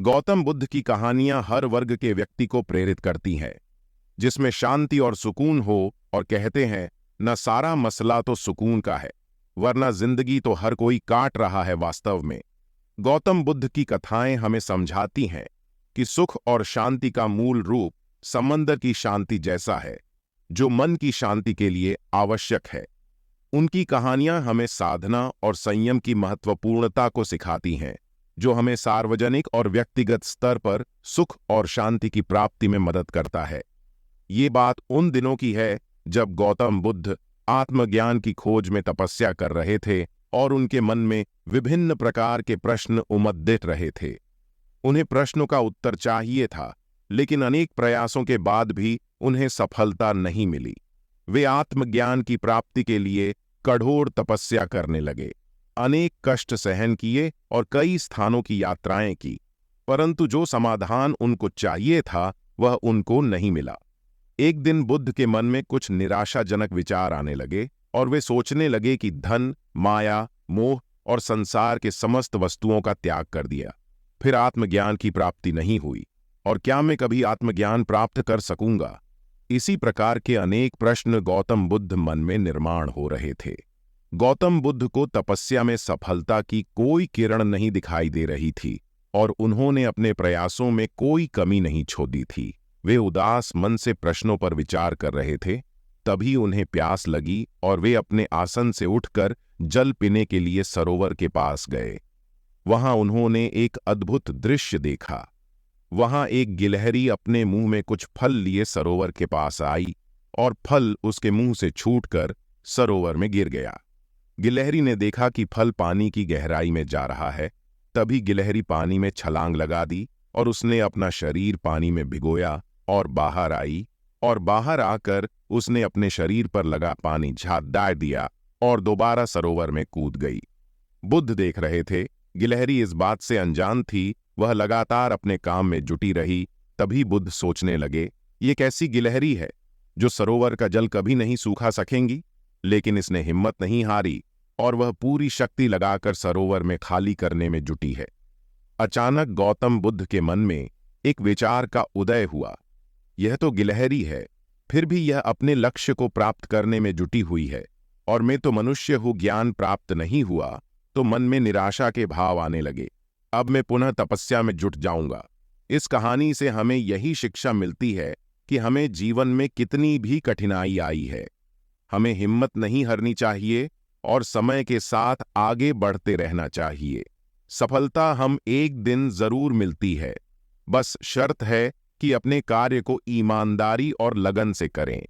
गौतम बुद्ध की कहानियां हर वर्ग के व्यक्ति को प्रेरित करती हैं, जिसमें शांति और सुकून हो, और कहते हैं न सारा मसला तो सुकून का है, वरना जिंदगी तो हर कोई काट रहा है। वास्तव में गौतम बुद्ध की कथाएं हमें समझाती हैं कि सुख और शांति का मूल रूप समंदर की शांति जैसा है, जो मन की शांति के लिए आवश्यक है। उनकी कहानियां हमें साधना और संयम की महत्वपूर्णता को सिखाती हैं, जो हमें सार्वजनिक और व्यक्तिगत स्तर पर सुख और शांति की प्राप्ति में मदद करता है। ये बात उन दिनों की है जब गौतम बुद्ध आत्मज्ञान की खोज में तपस्या कर रहे थे और उनके मन में विभिन्न प्रकार के प्रश्न उमड़ रहे थे। उन्हें प्रश्नों का उत्तर चाहिए था, लेकिन अनेक प्रयासों के बाद भी उन्हें सफलता नहीं मिली। वे आत्मज्ञान की प्राप्ति के लिए कठोर तपस्या करने लगे, अनेक कष्ट सहन किए और कई स्थानों की यात्राएं की, परंतु जो समाधान उनको चाहिए था वह उनको नहीं मिला। एक दिन बुद्ध के मन में कुछ निराशाजनक विचार आने लगे और वे सोचने लगे कि धन, माया, मोह और संसार के समस्त वस्तुओं का त्याग कर दिया, फिर आत्मज्ञान की प्राप्ति नहीं हुई, और क्या मैं कभी आत्मज्ञान प्राप्त कर सकूंगा? इसी प्रकार के अनेक प्रश्न गौतम बुद्ध मन में निर्माण हो रहे थे। गौतम बुद्ध को तपस्या में सफलता की कोई किरण नहीं दिखाई दे रही थी और उन्होंने अपने प्रयासों में कोई कमी नहीं छोड़ी थी। वे उदास मन से प्रश्नों पर विचार कर रहे थे। तभी उन्हें प्यास लगी और वे अपने आसन से उठकर जल पीने के लिए सरोवर के पास गए। वहां उन्होंने एक अद्भुत दृश्य देखा। वहां एक गिलहरी अपने मुंह में कुछ फल लिए सरोवर के पास आई और फल उसके मुंह से छूटकर सरोवर में गिर गया। गिलहरी ने देखा कि फल पानी की गहराई में जा रहा है। तभी गिलहरी पानी में छलांग लगा दी और उसने अपना शरीर पानी में भिगोया और बाहर आई, और बाहर आकर उसने अपने शरीर पर लगा पानी झाड़ डाल दिया और दोबारा सरोवर में कूद गई। बुद्ध देख रहे थे। गिलहरी इस बात से अनजान थी, वह लगातार अपने काम में जुटी रही। तभी बुद्ध सोचने लगे, ये कैसी गिलहरी है जो सरोवर का जल कभी नहीं सूखा सकेंगी। लेकिन इसने हिम्मत नहीं हारी और वह पूरी शक्ति लगाकर सरोवर में खाली करने में जुटी है। अचानक गौतम बुद्ध के मन में एक विचार का उदय हुआ। यह तो गिलहरी है, फिर भी यह अपने लक्ष्य को प्राप्त करने में जुटी हुई है, और मैं तो मनुष्य हूं, ज्ञान प्राप्त नहीं हुआ। तो मन में निराशा के भाव आने लगे। अब मैं पुनः तपस्या में जुट जाऊंगा। इस कहानी से हमें यही शिक्षा मिलती है कि हमें जीवन में कितनी भी कठिनाई आई है, हमें हिम्मत नहीं हारनी चाहिए और समय के साथ आगे बढ़ते रहना चाहिए। सफलता हम एक दिन जरूर मिलती है, बस शर्त है कि अपने कार्य को ईमानदारी और लगन से करें।